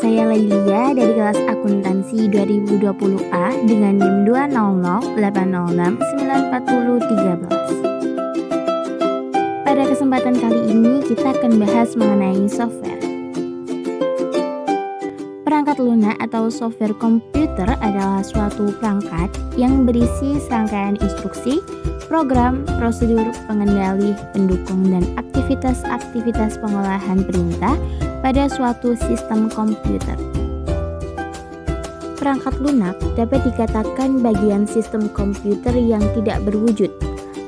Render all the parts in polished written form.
saya Lailia dari kelas akuntansi 2020A dengan NIM 200809013. Pada kesempatan kali ini kita akan bahas mengenai software. Perangkat lunak atau software komputer adalah suatu perangkat yang berisi serangkaian instruksi, program, prosedur, pengendali, pendukung, dan aktivitas-aktivitas pengolahan perintah pada suatu sistem komputer. Perangkat lunak dapat dikatakan bagian sistem komputer yang tidak berwujud.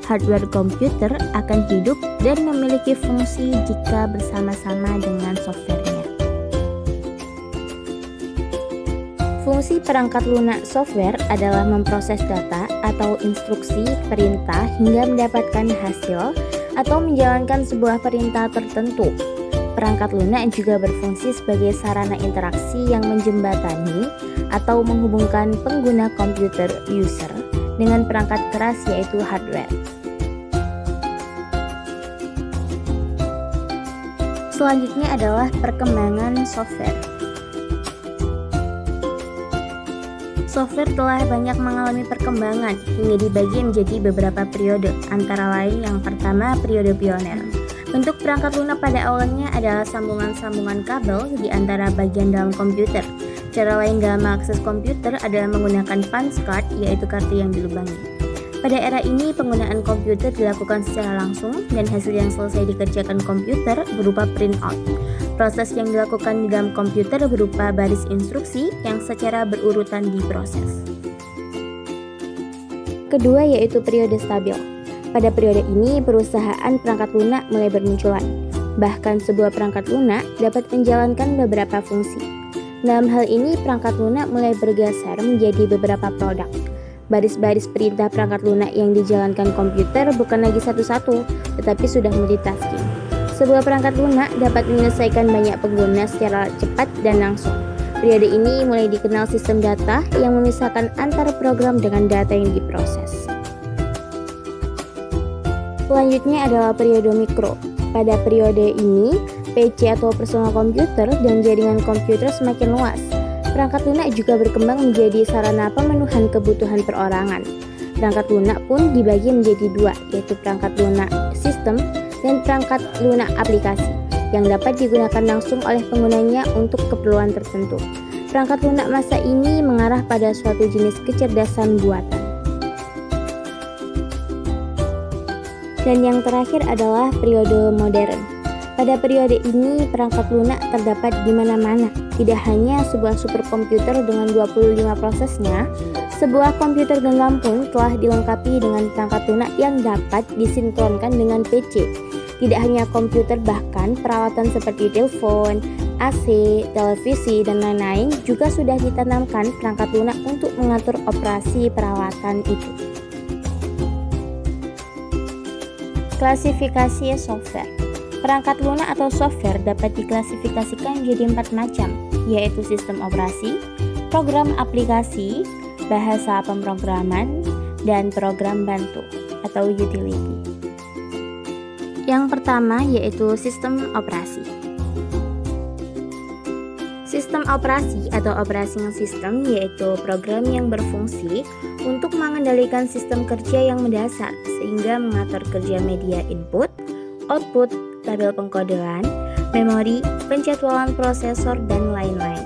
Hardware komputer akan hidup dan memiliki fungsi jika bersama-sama dengan softwarenya. Fungsi perangkat lunak software adalah memproses data atau instruksi perintah hingga mendapatkan hasil atau menjalankan sebuah perintah tertentu. Perangkat lunak juga berfungsi sebagai sarana interaksi yang menjembatani atau menghubungkan pengguna komputer user dengan perangkat keras yaitu hardware. Selanjutnya adalah perkembangan software. Software telah banyak mengalami perkembangan hingga dibagi menjadi beberapa periode, antara lain yang pertama periode pioner. Bentuk perangkat lunak pada awalnya adalah sambungan-sambungan kabel di antara bagian dalam komputer. Cara lain dalam mengakses komputer adalah menggunakan punch card, yaitu kartu yang dilubangi. Pada era ini, penggunaan komputer dilakukan secara langsung dan hasil yang selesai dikerjakan komputer berupa printout. Proses yang dilakukan di dalam komputer berupa baris instruksi yang secara berurutan diproses. Kedua yaitu periode stabil. Pada periode ini, perusahaan perangkat lunak mulai bermunculan. Bahkan sebuah perangkat lunak dapat menjalankan beberapa fungsi. Dalam hal ini, perangkat lunak mulai bergeser menjadi beberapa produk. Baris-baris perintah perangkat lunak yang dijalankan komputer bukan lagi satu-satu, tetapi sudah multitasking. Sebuah perangkat lunak dapat menyelesaikan banyak pengguna secara cepat dan langsung. Periode ini mulai dikenal sistem data yang memisahkan antar program dengan data yang diproses. Selanjutnya adalah periode mikro. Pada periode ini, PC atau personal komputer dan jaringan komputer semakin luas. Perangkat lunak juga berkembang menjadi sarana pemenuhan kebutuhan perorangan. Perangkat lunak pun dibagi menjadi dua, yaitu perangkat lunak sistem dan perangkat lunak aplikasi, yang dapat digunakan langsung oleh penggunanya untuk keperluan tertentu. Perangkat lunak masa ini mengarah pada suatu jenis kecerdasan buatan. Dan yang terakhir adalah periode modern. Pada periode ini, perangkat lunak terdapat di mana-mana. Tidak hanya sebuah superkomputer dengan 25 prosesnya, sebuah komputer genggam pun telah dilengkapi dengan perangkat lunak yang dapat disinkronkan dengan PC. Tidak hanya komputer, bahkan peralatan seperti telepon, AC, televisi, dan lain-lain juga sudah ditanamkan perangkat lunak untuk mengatur operasi peralatan itu. Klasifikasi software. Perangkat lunak atau software dapat diklasifikasikan menjadi 4 macam, yaitu sistem operasi, program aplikasi, bahasa pemrograman, dan program bantu atau utility. Yang pertama yaitu sistem operasi. Sistem operasi atau operating system yaitu program yang berfungsi untuk mengendalikan sistem kerja yang mendasar sehingga mengatur kerja media input, output, tabel pengkodean, memori, penjadwalan prosesor, dan lain-lain.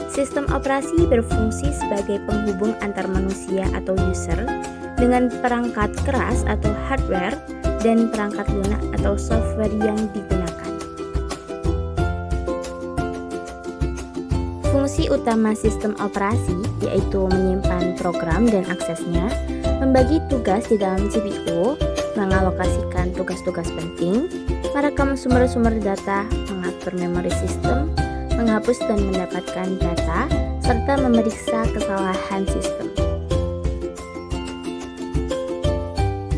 Sistem operasi berfungsi sebagai penghubung antar manusia atau user dengan perangkat keras atau hardware dan perangkat lunak atau software yang digunakan. Fungsi utama sistem operasi yaitu menyimpan program dan aksesnya, membagi tugas di dalam CPU, mengalokasikan tugas-tugas penting, merekam sumber-sumber data, mengatur memori sistem, menghapus dan mendapatkan data, serta memeriksa kesalahan sistem.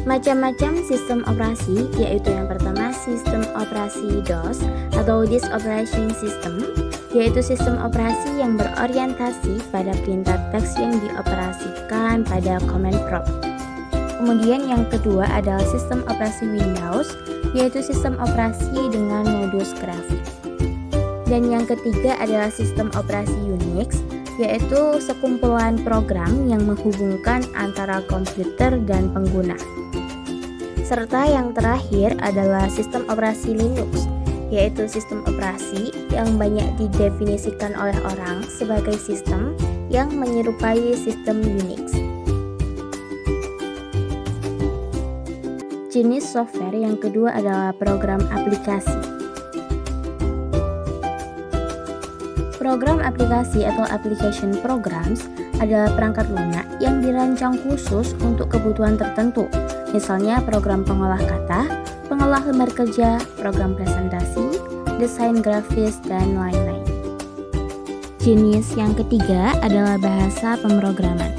Macam-macam sistem operasi yaitu yang pertama sistem operasi DOS atau Disk Operating System, yaitu sistem operasi yang berorientasi pada perintah teks yang dioperasikan pada command prompt. Kemudian yang kedua adalah sistem operasi Windows, yaitu sistem operasi dengan modus grafik. Dan yang ketiga adalah sistem operasi Unix, yaitu sekumpulan program yang menghubungkan antara komputer dan pengguna. Serta yang terakhir adalah sistem operasi Linux, yaitu sistem operasi yang banyak didefinisikan oleh orang sebagai sistem yang menyerupai sistem Unix. Jenis software yang kedua adalah program aplikasi. Program aplikasi atau application programs adalah perangkat lunak yang dirancang khusus untuk kebutuhan tertentu, misalnya program pengolah kata, pengolah lembar kerja, program presentasi, desain grafis, dan lain-lain. Jenis yang ketiga adalah bahasa pemrograman.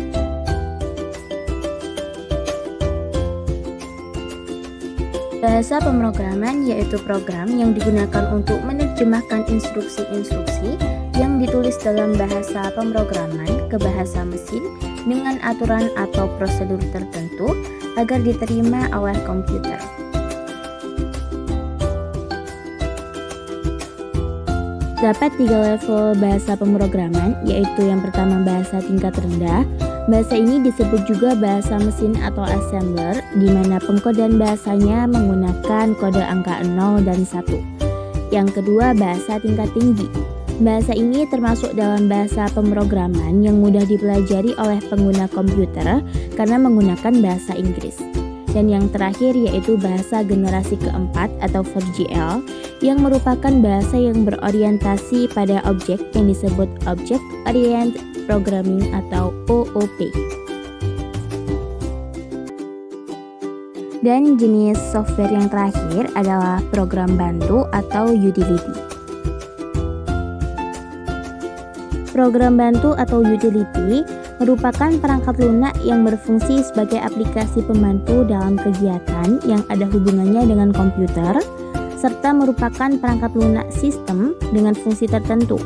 Bahasa pemrograman yaitu program yang digunakan untuk menerjemahkan instruksi-instruksi yang ditulis dalam bahasa pemrograman ke bahasa mesin dengan aturan atau prosedur tertentu agar diterima oleh komputer. Terdapat 3 level bahasa pemrograman, yaitu yang pertama bahasa tingkat rendah. Bahasa ini disebut juga bahasa mesin atau assembler, di mana pengkodean bahasanya menggunakan kode angka 0 dan 1. Yang kedua, bahasa tingkat tinggi. Bahasa ini termasuk dalam bahasa pemrograman yang mudah dipelajari oleh pengguna komputer karena menggunakan bahasa Inggris. Dan yang terakhir yaitu bahasa generasi keempat atau 4GL yang merupakan bahasa yang berorientasi pada objek yang disebut Object Oriented Programming atau OOP. Dan jenis software yang terakhir adalah program bantu atau utility. Program bantu atau utility merupakan perangkat lunak yang berfungsi sebagai aplikasi pembantu dalam kegiatan yang ada hubungannya dengan komputer, serta merupakan perangkat lunak sistem dengan fungsi tertentu,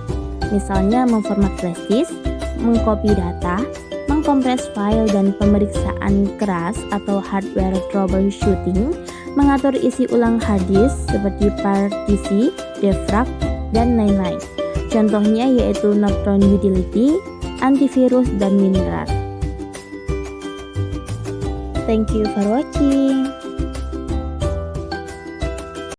misalnya memformat flash disk, mengcopy data, mengkompres file dan pemeriksaan keras atau hardware troubleshooting, mengatur isi ulang hard disk seperti partisi, defrag, dan lain-lain. Contohnya yaitu Norton Utility, antivirus, dan WinRAR. Thank you for watching.